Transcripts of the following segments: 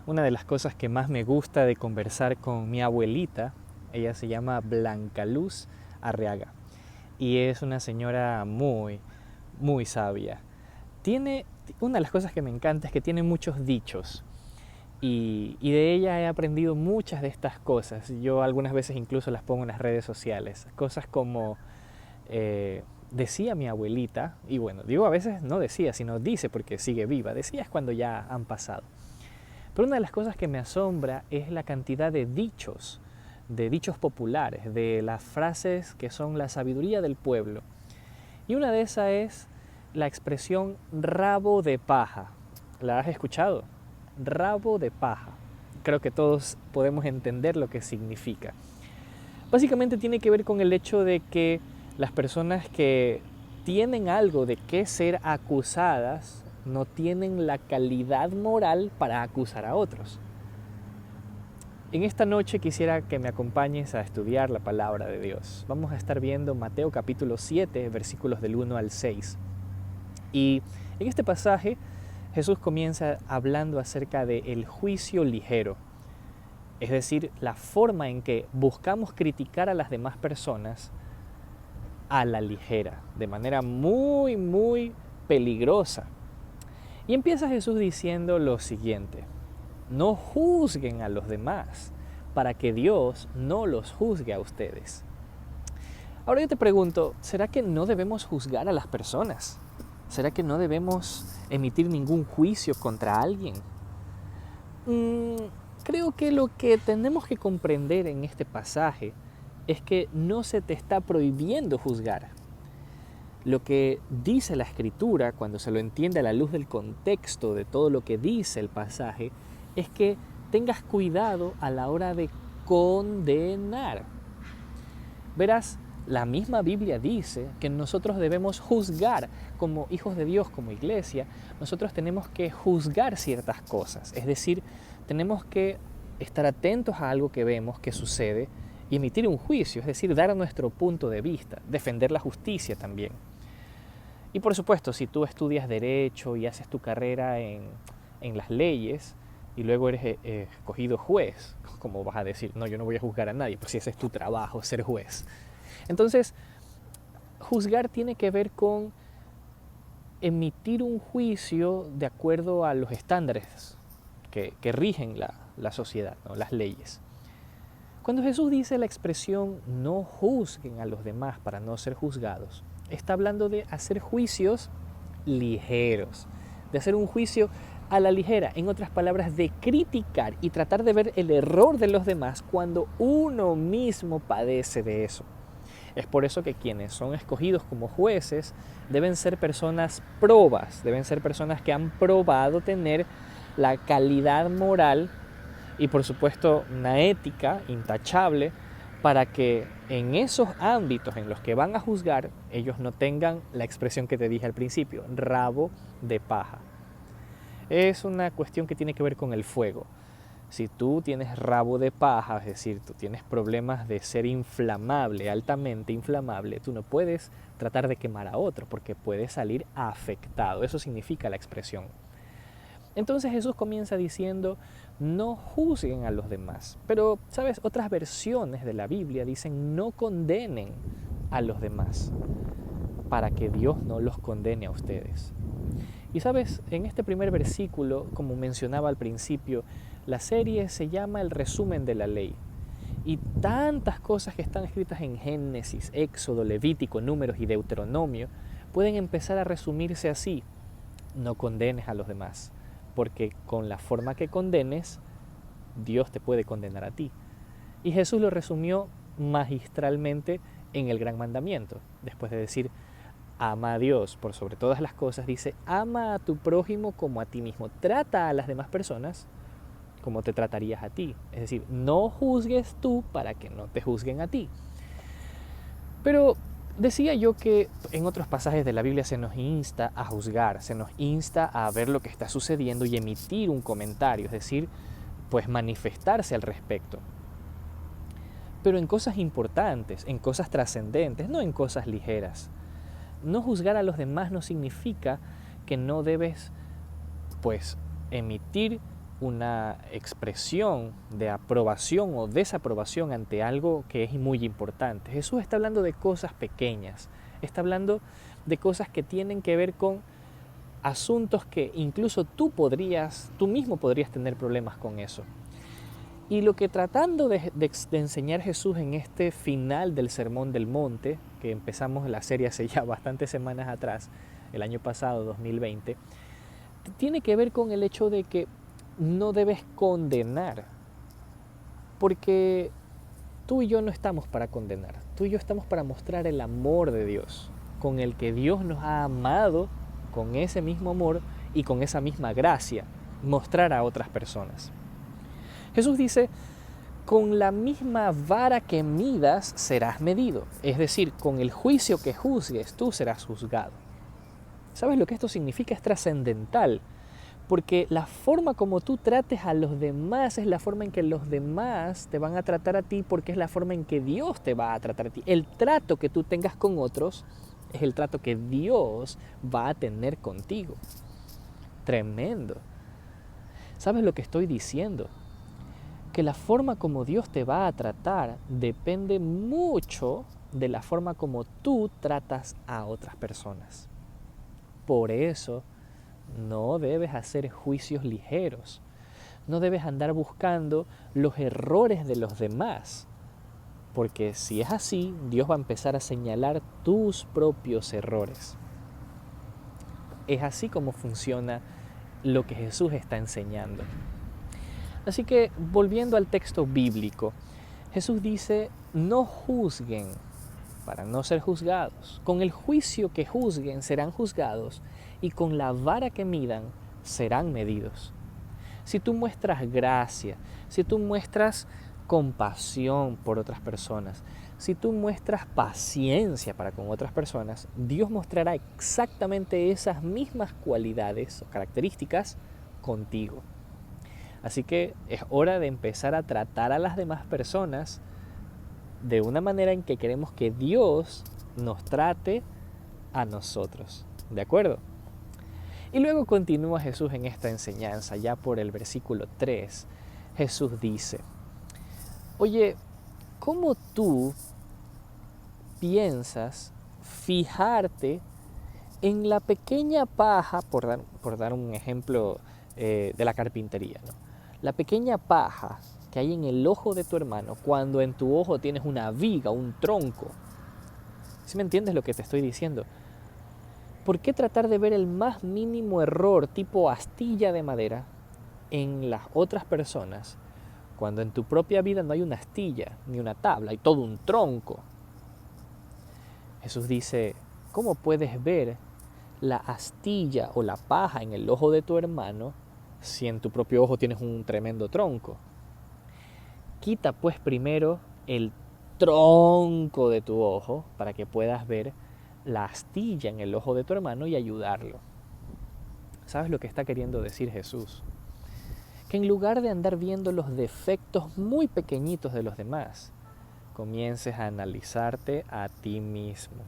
Una de las cosas que más me gusta de conversar con mi abuelita, ella se llama Blanca Luz Arriaga y es una señora muy sabia. Tiene, una de las cosas que me encanta es que tiene muchos dichos y de ella he aprendido muchas de estas cosas. Yo algunas veces incluso las pongo en las redes sociales. Cosas como decía mi abuelita, y bueno, digo a veces no decía, sino dice porque sigue viva. Decía es cuando ya han pasado. Pero una de las cosas que me asombra es la cantidad de dichos populares, de las frases que son la sabiduría del pueblo. Y una de esas es la expresión rabo de paja. ¿La has escuchado? Rabo de paja. Creo que todos podemos entender lo que significa. Básicamente tiene que ver con el hecho de que las personas que tienen algo de qué ser acusadas no tienen la calidad moral para acusar a otros. En esta noche quisiera que me acompañes a estudiar la palabra de Dios. Vamos a estar viendo Mateo capítulo 7, versículos del 1 al 6. Y en este pasaje Jesús comienza hablando acerca del juicio ligero, es decir, la forma en que buscamos criticar a las demás personas a la ligera, de manera muy peligrosa. Y empieza Jesús diciendo lo siguiente: no juzguen a los demás para que Dios no los juzgue a ustedes. Ahora yo te pregunto, ¿será que no debemos juzgar a las personas? ¿Será que no debemos emitir ningún juicio contra alguien? Creo que lo que tenemos que comprender en este pasaje es que no se te está prohibiendo juzgar. Lo que dice la Escritura, cuando se lo entiende a la luz del contexto de todo lo que dice el pasaje, es que tengas cuidado a la hora de condenar. Verás, la misma Biblia dice que nosotros debemos juzgar como hijos de Dios, como iglesia. Nosotros tenemos que juzgar ciertas cosas, es decir, tenemos que estar atentos a algo que vemos que sucede y emitir un juicio, es decir, dar nuestro punto de vista, defender la justicia también. Y por supuesto, si tú estudias Derecho y haces tu carrera en las leyes y luego eres escogido juez, ¿cómo vas a decir? No, yo no voy a juzgar a nadie, pues si ese es tu trabajo, ser juez. Entonces, juzgar tiene que ver con emitir un juicio de acuerdo a los estándares que rigen la sociedad, ¿no? Las leyes. Cuando Jesús dice la expresión no juzguen a los demás para no ser juzgados, está hablando de hacer juicios ligeros, de hacer un juicio a la ligera, en otras palabras, de criticar y tratar de ver el error de los demás cuando uno mismo padece de eso. Es por eso que quienes son escogidos como jueces deben ser personas probas, deben ser personas que han probado tener la calidad moral y por supuesto una ética intachable para que en esos ámbitos en los que van a juzgar ellos no tengan la expresión que te dije al principio, rabo de paja. Es una cuestión que tiene que ver con el fuego. Si tú tienes rabo de paja, es decir, tú tienes problemas de ser inflamable, altamente inflamable, tú no puedes tratar de quemar a otro porque puedes salir afectado. Eso significa la expresión. Entonces Jesús comienza diciendo, no juzguen a los demás. Pero, ¿sabes? Otras versiones de la Biblia dicen, no condenen a los demás para que Dios no los condene a ustedes. Y sabes, en este primer versículo, como mencionaba al principio, la serie se llama El resumen de la ley. Y tantas cosas que están escritas en Génesis, Éxodo, Levítico, Números y Deuteronomio pueden empezar a resumirse así: no condenes a los demás, porque con la forma que condenes, Dios te puede condenar a ti. Y Jesús lo resumió magistralmente en el gran mandamiento, después de decir, ama a Dios por sobre todas las cosas, dice, ama a tu prójimo como a ti mismo. Trata a las demás personas como te tratarías a ti. Es decir, no juzgues tú para que no te juzguen a ti. Pero decía yo que en otros pasajes de la Biblia se nos insta a juzgar, se nos insta a ver lo que está sucediendo y emitir un comentario, es decir, pues manifestarse al respecto. Pero en cosas importantes, en cosas trascendentes, no en cosas ligeras. No juzgar a los demás no significa que no debes, pues, emitir una expresión de aprobación o desaprobación ante algo que es muy importante. Jesús está hablando de cosas pequeñas, está hablando de cosas que tienen que ver con asuntos que incluso tú mismo podrías tener problemas con eso. Y lo que tratando de enseñar Jesús en este final del Sermón del Monte, que empezamos la serie hace ya bastantes semanas atrás, el año pasado, 2020, tiene que ver con el hecho de que no debes condenar, porque tú y yo no estamos para condenar, tú y yo estamos para mostrar el amor de Dios, con el que Dios nos ha amado, con ese mismo amor y con esa misma gracia, mostrar a otras personas. Jesús dice, con la misma vara que midas serás medido, es decir, con el juicio que juzgues tú serás juzgado. ¿Sabes lo que esto significa? Es trascendental, porque la forma como tú trates a los demás es la forma en que los demás te van a tratar a ti, porque es la forma en que Dios te va a tratar a ti. El trato que tú tengas con otros es el trato que Dios va a tener contigo. Tremendo. ¿Sabes lo que estoy diciendo? Que la forma como Dios te va a tratar depende mucho de la forma como tú tratas a otras personas. Por eso no debes hacer juicios ligeros, no debes andar buscando los errores de los demás, porque si es así, Dios va a empezar a señalar tus propios errores. Es así como funciona lo que Jesús está enseñando. Así que, volviendo al texto bíblico, Jesús dice, no juzguen para no ser juzgados. Con el juicio que juzguen serán juzgados y con la vara que midan serán medidos. Si tú muestras gracia, si tú muestras compasión por otras personas, si tú muestras paciencia para con otras personas, Dios mostrará exactamente esas mismas cualidades o características contigo. Así que es hora de empezar a tratar a las demás personas de una manera en que queremos que Dios nos trate a nosotros. ¿De acuerdo? Y luego continúa Jesús en esta enseñanza, ya por el versículo 3. Jesús dice, oye, ¿cómo tú piensas fijarte en la pequeña paja, por dar un ejemplo de la carpintería, ¿no? La pequeña paja que hay en el ojo de tu hermano cuando en tu ojo tienes una viga, un tronco? ¿Sí me entiendes lo que te estoy diciendo? ¿Por qué tratar de ver el más mínimo error tipo astilla de madera en las otras personas cuando en tu propia vida no hay una astilla ni una tabla, hay todo un tronco? Jesús dice, ¿cómo puedes ver la astilla o la paja en el ojo de tu hermano si en tu propio ojo tienes un tremendo tronco? Quita pues primero el tronco de tu ojo para que puedas ver la astilla en el ojo de tu hermano y ayudarlo. ¿Sabes lo que está queriendo decir Jesús? Que en lugar de andar viendo los defectos muy pequeñitos de los demás, comiences a analizarte a ti mismo.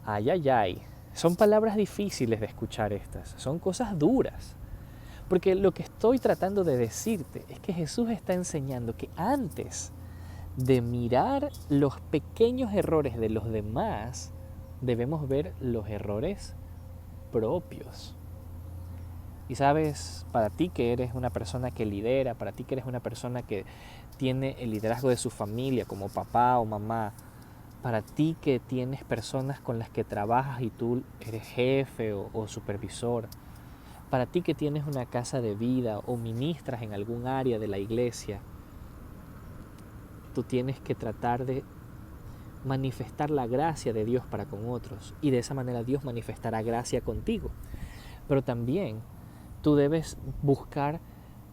Ay, ay, ay. Son palabras difíciles de escuchar estas, son cosas duras. Porque lo que estoy tratando de decirte es que Jesús está enseñando que antes de mirar los pequeños errores de los demás, debemos ver los errores propios. Y sabes, para ti que eres una persona que lidera, para ti que eres una persona que tiene el liderazgo de su familia como papá o mamá, para ti que tienes personas con las que trabajas y tú eres jefe o supervisor, para ti que tienes una casa de vida o ministras en algún área de la iglesia, tú tienes que tratar de manifestar la gracia de Dios para con otros y de esa manera Dios manifestará gracia contigo. Pero también tú debes buscar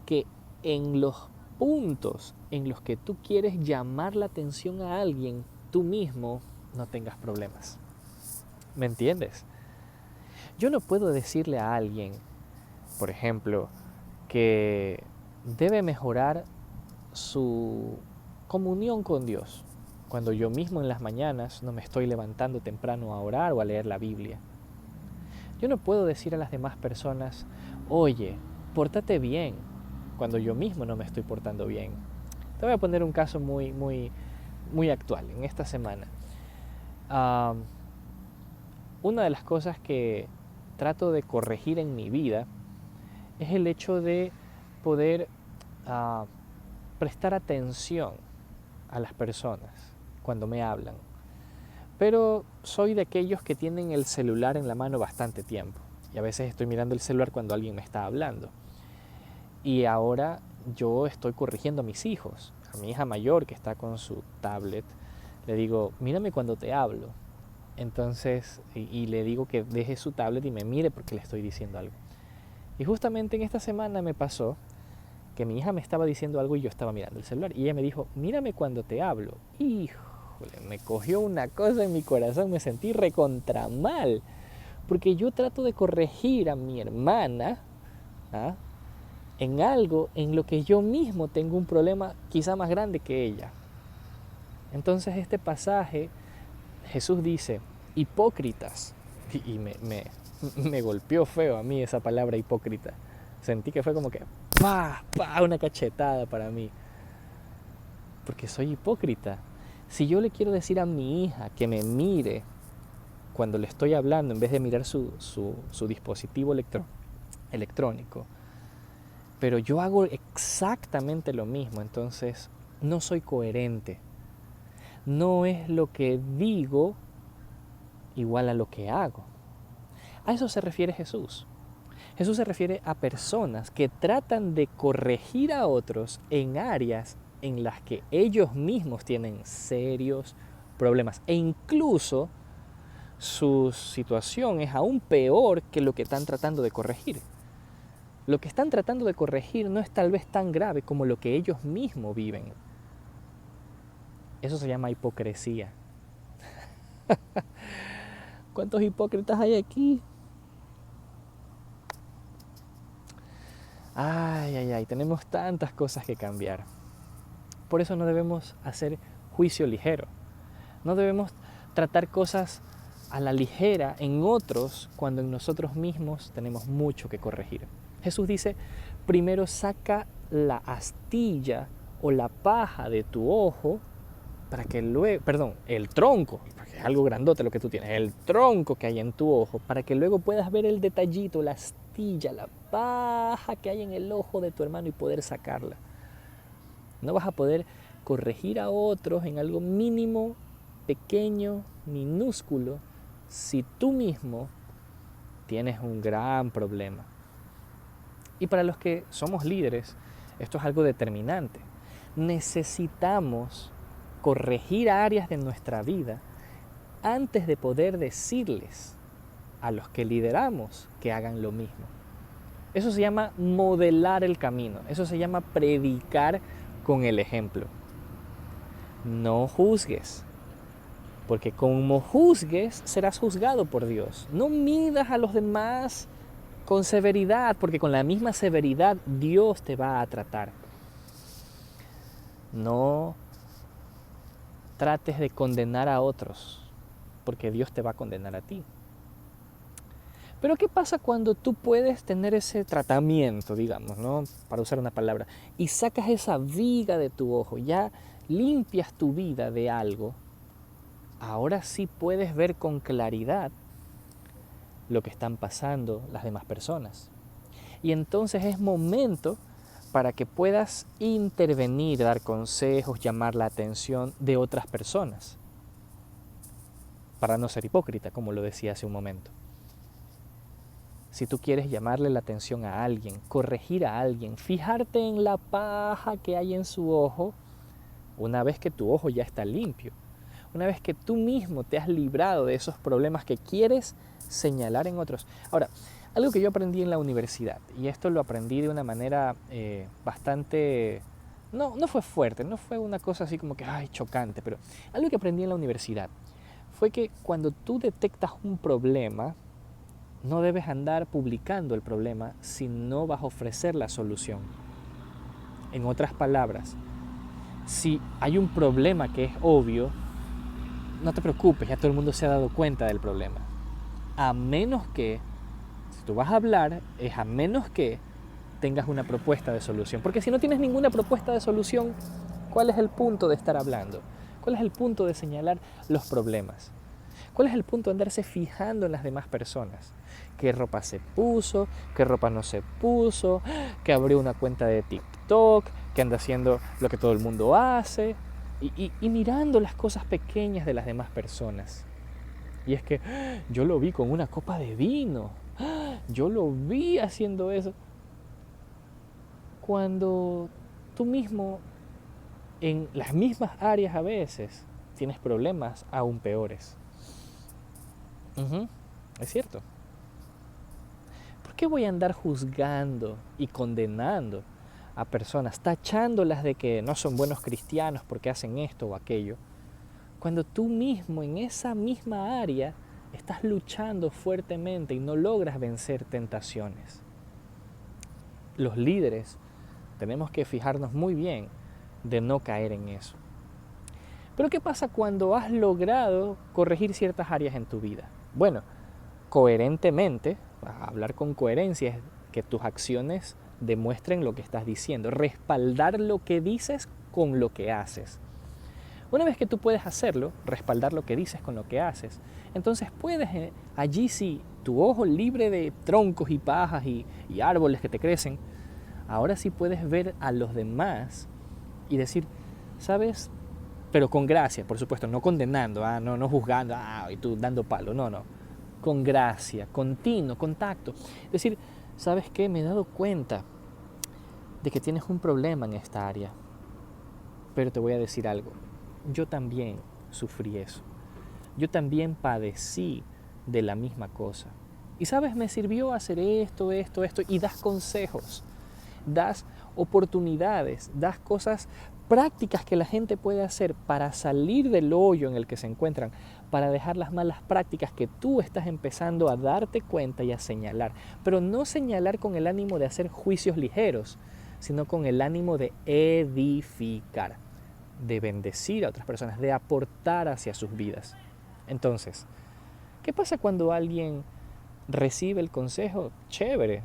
que en los puntos en los que tú quieres llamar la atención a alguien, tú mismo no tengas problemas. ¿Me entiendes? Yo no puedo decirle a alguien, por ejemplo, que debe mejorar su comunión con Dios, cuando yo mismo en las mañanas no me estoy levantando temprano a orar o a leer la Biblia. Yo no puedo decir a las demás personas, oye, pórtate bien cuando yo mismo no me estoy portando bien. Te voy a poner un caso muy actual en esta semana. Una de las cosas que trato de corregir en mi vida es el hecho de poder prestar atención a las personas cuando me hablan. Pero soy de aquellos que tienen el celular en la mano bastante tiempo. Y a veces estoy mirando el celular cuando alguien me está hablando. Y ahora yo estoy corrigiendo a mis hijos. A mi hija mayor que está con su tablet, le digo, mírame cuando te hablo. Entonces, y le digo que deje su tablet y me mire porque le estoy diciendo algo. Y justamente en esta semana me pasó que mi hija me estaba diciendo algo y yo estaba mirando el celular. Y ella me dijo, mírame cuando te hablo. Híjole, me cogió una cosa en mi corazón, me sentí recontra mal. Porque yo trato de corregir a mi hermana en algo en lo que yo mismo tengo un problema quizá más grande que ella. Entonces este pasaje, Jesús dice, hipócritas. Y me golpeó feo a mí esa palabra hipócrita. Sentí que fue como que una cachetada para mí. Porque soy hipócrita. Si yo le quiero decir a mi hija que me mire cuando le estoy hablando en vez de mirar su dispositivo electrónico, pero yo hago exactamente lo mismo, entonces no soy coherente. No es lo que digo igual a lo que hago. A eso se refiere Jesús. Jesús se refiere a personas que tratan de corregir a otros en áreas en las que ellos mismos tienen serios problemas. E incluso su situación es aún peor que lo que están tratando de corregir. Lo que están tratando de corregir no es tal vez tan grave como lo que ellos mismos viven. Eso se llama hipocresía. ¿Cuántos hipócritas hay aquí? Ay, tenemos tantas cosas que cambiar. Por eso no debemos hacer juicio ligero. No debemos tratar cosas a la ligera en otros cuando en nosotros mismos tenemos mucho que corregir. Jesús dice, primero saca la astilla o la paja de tu ojo para que luego, el tronco, porque es algo grandote lo que tú tienes, el tronco que hay en tu ojo, para que luego puedas ver el detallito, la astilla, la paja que hay en el ojo de tu hermano y poder sacarla. No vas a poder corregir a otros en algo mínimo, pequeño, minúsculo, si tú mismo tienes un gran problema. Y para los que somos líderes, esto es algo determinante. Necesitamos corregir áreas de nuestra vida antes de poder decirles a los que lideramos que hagan lo mismo. Eso se llama modelar el camino, eso se llama predicar con el ejemplo. No juzgues, porque como juzgues serás juzgado por Dios. No midas a los demás con severidad, porque con la misma severidad Dios te va a tratar. No trates de condenar a otros, porque Dios te va a condenar a ti. Pero ¿qué pasa cuando tú puedes tener ese tratamiento, digamos, ¿no? Para usar una palabra, y sacas esa viga de tu ojo, ya limpias tu vida de algo? Ahora sí puedes ver con claridad lo que están pasando las demás personas. Y entonces es momento para que puedas intervenir, dar consejos, llamar la atención de otras personas. Para no ser hipócrita, como lo decía hace un momento. Si tú quieres llamarle la atención a alguien, corregir a alguien, fijarte en la paja que hay en su ojo, una vez que tu ojo ya está limpio, una vez que tú mismo te has librado de esos problemas que quieres señalar en otros. Ahora, algo que yo aprendí en la universidad, y esto lo aprendí de una manera bastante, no fue fuerte, no fue una cosa así como que chocante, pero algo que aprendí en la universidad fue que cuando tú detectas un problema, no debes andar publicando el problema si no vas a ofrecer la solución. En otras palabras, si hay un problema que es obvio, no te preocupes, ya todo el mundo se ha dado cuenta del problema. A menos que, si tú vas a hablar, es a menos que tengas una propuesta de solución. Porque si no tienes ninguna propuesta de solución, ¿cuál es el punto de estar hablando? ¿Cuál es el punto de señalar los problemas? ¿Cuál es el punto de andarse fijando en las demás personas? ¿Qué ropa se puso? ¿Qué ropa no se puso? ¿Que abrió una cuenta de TikTok? ¿Que anda haciendo lo que todo el mundo hace? Y mirando las cosas pequeñas de las demás personas. Y es que yo lo vi con una copa de vino. Yo lo vi haciendo eso. Cuando tú mismo, en las mismas áreas a veces, tienes problemas aún peores. Es cierto. ¿Por qué voy a andar juzgando y condenando a personas, tachándolas de que no son buenos cristianos porque hacen esto o aquello, cuando tú mismo en esa misma área estás luchando fuertemente y no logras vencer tentaciones? Los líderes tenemos que fijarnos muy bien de no caer en eso. Pero ¿qué pasa cuando has logrado corregir ciertas áreas en tu vida? Bueno, coherentemente, hablar con coherencia es que tus acciones demuestren lo que estás diciendo, respaldar lo que dices con lo que haces. Una vez que tú puedes hacerlo, respaldar lo que dices con lo que haces, entonces puedes allí sí, tu ojo libre de troncos y pajas y árboles que te crecen, ahora sí puedes ver a los demás y decir, ¿sabes? Pero con gracia, por supuesto, no condenando, no juzgando, y tú dando palo, no. Con gracia, continuo, contacto. Es decir, ¿sabes qué? Me he dado cuenta de que tienes un problema en esta área. Pero te voy a decir algo. Yo también sufrí eso. Yo también padecí de la misma cosa. Y sabes, me sirvió hacer esto, y das consejos, das oportunidades, das cosas prácticas que la gente puede hacer para salir del hoyo en el que se encuentran, para dejar las malas prácticas que tú estás empezando a darte cuenta y a señalar. Pero no señalar con el ánimo de hacer juicios ligeros, sino con el ánimo de edificar, de bendecir a otras personas, de aportar hacia sus vidas. Entonces, ¿qué pasa cuando alguien recibe el consejo? Chévere,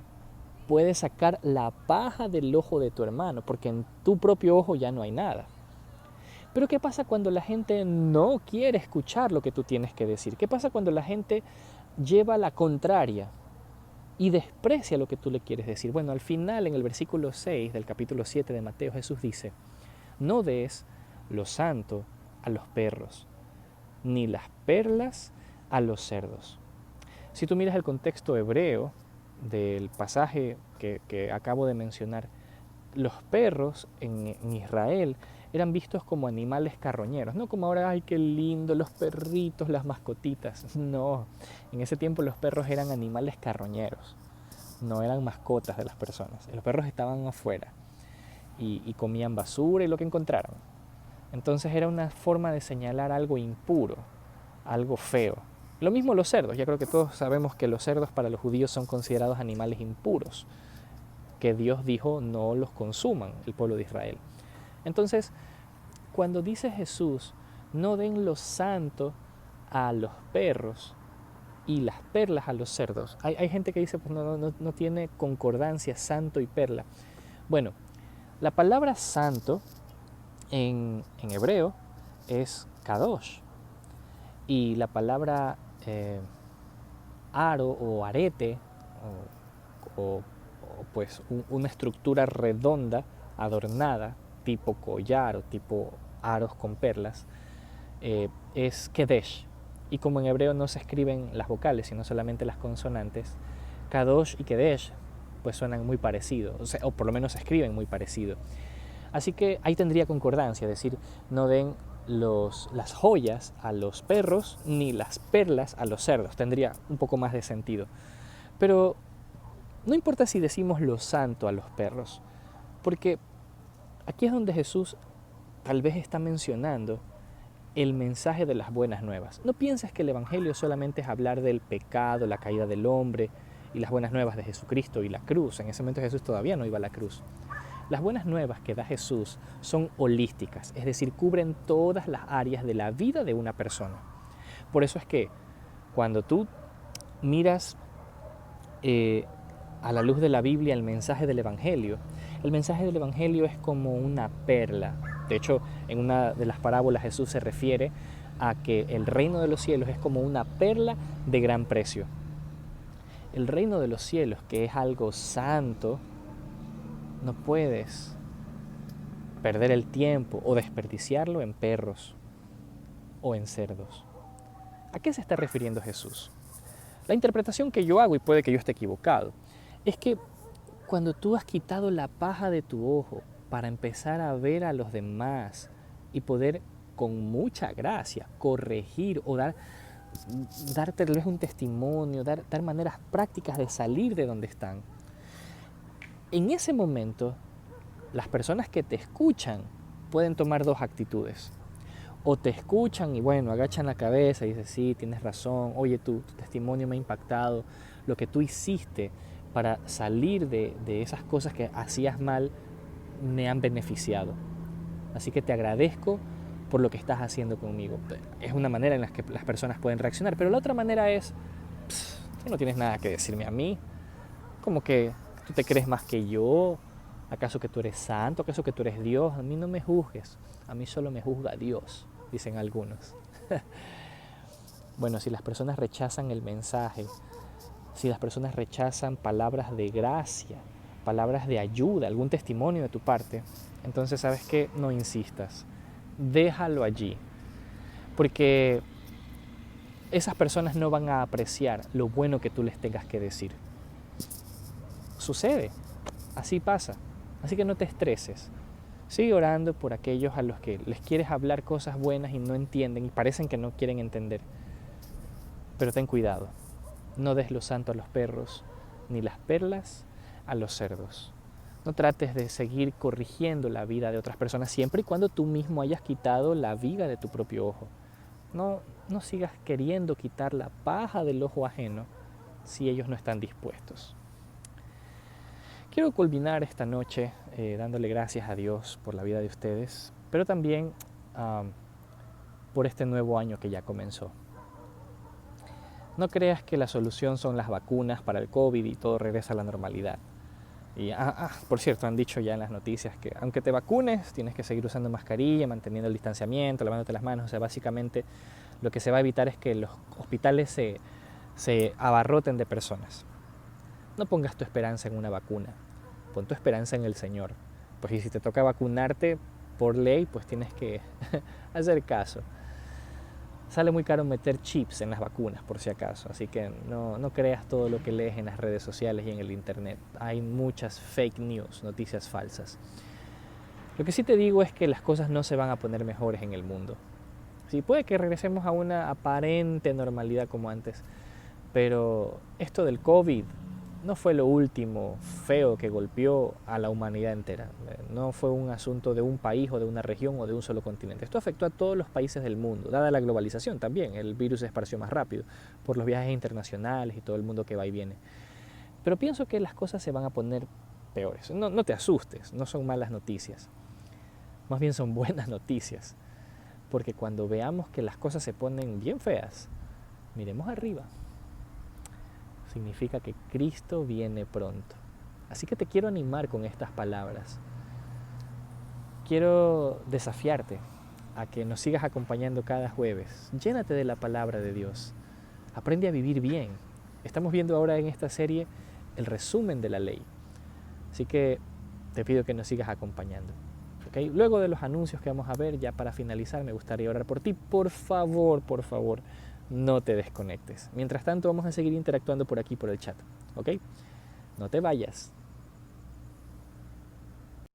puedes sacar la paja del ojo de tu hermano, porque en tu propio ojo ya no hay nada. Pero ¿qué pasa cuando la gente no quiere escuchar lo que tú tienes que decir? ¿Qué pasa cuando la gente lleva la contraria y desprecia lo que tú le quieres decir? Bueno, al final, en el versículo 6 del capítulo 7 de Mateo, Jesús dice, no des lo santo a los perros, ni las perlas a los cerdos. Si tú miras el contexto hebreo del pasaje que acabo de mencionar, los perros en Israel eran vistos como animales carroñeros, no como ahora, ay, qué lindo, los perritos, las mascotitas. No, en ese tiempo los perros eran animales carroñeros, no eran mascotas de las personas. Los perros estaban afuera y comían basura y lo que encontraran. Entonces era una forma de señalar algo impuro, algo feo. Lo mismo los cerdos, ya creo que todos sabemos que los cerdos para los judíos son considerados animales impuros, que Dios dijo no los consuman, el pueblo de Israel. Entonces, cuando dice Jesús, no den lo santo a los perros y las perlas a los cerdos, hay gente que dice, pues no tiene concordancia santo y perla. Bueno, la palabra santo en hebreo es kadosh, y la palabra aro o arete o pues una estructura redonda adornada tipo collar o tipo aros con perlas es kedesh, y como en hebreo no se escriben las vocales sino solamente las consonantes, kadosh y kedesh pues suenan muy parecidos, o por lo menos se escriben muy parecido. Así que ahí tendría concordancia, es decir, no den las joyas a los perros ni las perlas a los cerdos, tendría un poco más de sentido. Pero no importa si decimos lo santo a los perros, porque aquí es donde Jesús tal vez está mencionando el mensaje de las buenas nuevas. No pienses que el Evangelio solamente es hablar del pecado, la caída del hombre y las buenas nuevas de Jesucristo y la cruz. En ese momento Jesús todavía no iba a la cruz. Las buenas nuevas que da Jesús son holísticas, es decir, cubren todas las áreas de la vida de una persona. Por eso es que cuando tú miras a la luz de la Biblia el mensaje del Evangelio, el mensaje del Evangelio es como una perla. De hecho, en una de las parábolas Jesús se refiere a que el reino de los cielos es como una perla de gran precio. El reino de los cielos, que es algo santo, no puedes perder el tiempo o desperdiciarlo en perros o en cerdos. ¿A qué se está refiriendo Jesús? La interpretación que yo hago, y puede que yo esté equivocado, es que cuando tú has quitado la paja de tu ojo para empezar a ver a los demás y poder con mucha gracia corregir o dar tal vez un testimonio, dar maneras prácticas de salir de donde están, en ese momento las personas que te escuchan pueden tomar dos actitudes. O te escuchan y bueno, agachan la cabeza y dicen, sí, tienes razón, oye, tu testimonio me ha impactado, lo que tú hiciste para salir de esas cosas que hacías mal me han beneficiado. Así que te agradezco por lo que estás haciendo conmigo. Es una manera en la que las personas pueden reaccionar, pero la otra manera es, tú no tienes nada que decirme a mí, como que tú te crees más que yo, ¿acaso que tú eres santo? ¿Acaso que tú eres Dios? A mí no me juzgues, a mí solo me juzga Dios, dicen algunos. Bueno, si las personas rechazan el mensaje, si las personas rechazan palabras de gracia, palabras de ayuda, algún testimonio de tu parte, entonces ¿sabes qué? No insistas, déjalo allí, porque esas personas no van a apreciar lo bueno que tú les tengas que decir. Sucede, así pasa, así que no te estreses. Sigue orando por aquellos a los que les quieres hablar cosas buenas y no entienden y parecen que no quieren entender. Pero ten cuidado, no des lo santo a los perros, ni las perlas a los cerdos. No trates de seguir corrigiendo la vida de otras personas siempre y cuando tú mismo hayas quitado la viga de tu propio ojo. No sigas queriendo quitar la paja del ojo ajeno si ellos no están dispuestos. Quiero culminar esta noche dándole gracias a Dios por la vida de ustedes, pero también por este nuevo año que ya comenzó. No creas que la solución son las vacunas para el COVID y todo regresa a la normalidad. Y, por cierto, han dicho ya en las noticias que aunque te vacunes, tienes que seguir usando mascarilla, manteniendo el distanciamiento, lavándote las manos. O sea, básicamente lo que se va a evitar es que los hospitales se abarroten de personas. No pongas tu esperanza en una vacuna, pon tu esperanza en el Señor. Pues y si te toca vacunarte por ley, pues tienes que hacer caso. Sale muy caro meter chips en las vacunas, por si acaso, así que no creas todo lo que lees en las redes sociales y en el internet. Hay muchas fake news, noticias falsas. Lo que sí te digo es que las cosas no se van a poner mejores en el mundo. Sí, puede que regresemos a una aparente normalidad como antes, pero esto del COVID no fue lo último feo que golpeó a la humanidad entera. No fue un asunto de un país o de una región o de un solo continente. Esto afectó a todos los países del mundo, dada la globalización también. El virus se esparció más rápido por los viajes internacionales y todo el mundo que va y viene. Pero pienso que las cosas se van a poner peores. No te asustes, no son malas noticias. Más bien son buenas noticias. Porque cuando veamos que las cosas se ponen bien feas, miremos arriba. Significa que Cristo viene pronto. Así que te quiero animar con estas palabras. Quiero desafiarte a que nos sigas acompañando cada jueves. Llénate de la palabra de Dios. Aprende a vivir bien. Estamos viendo ahora en esta serie el resumen de la ley. Así que te pido que nos sigas acompañando. ¿Okay? Luego de los anuncios que vamos a ver, ya para finalizar, me gustaría orar por ti. Por favor, no te desconectes. Mientras tanto, vamos a seguir interactuando por aquí, por el chat. ¿Ok? No te vayas.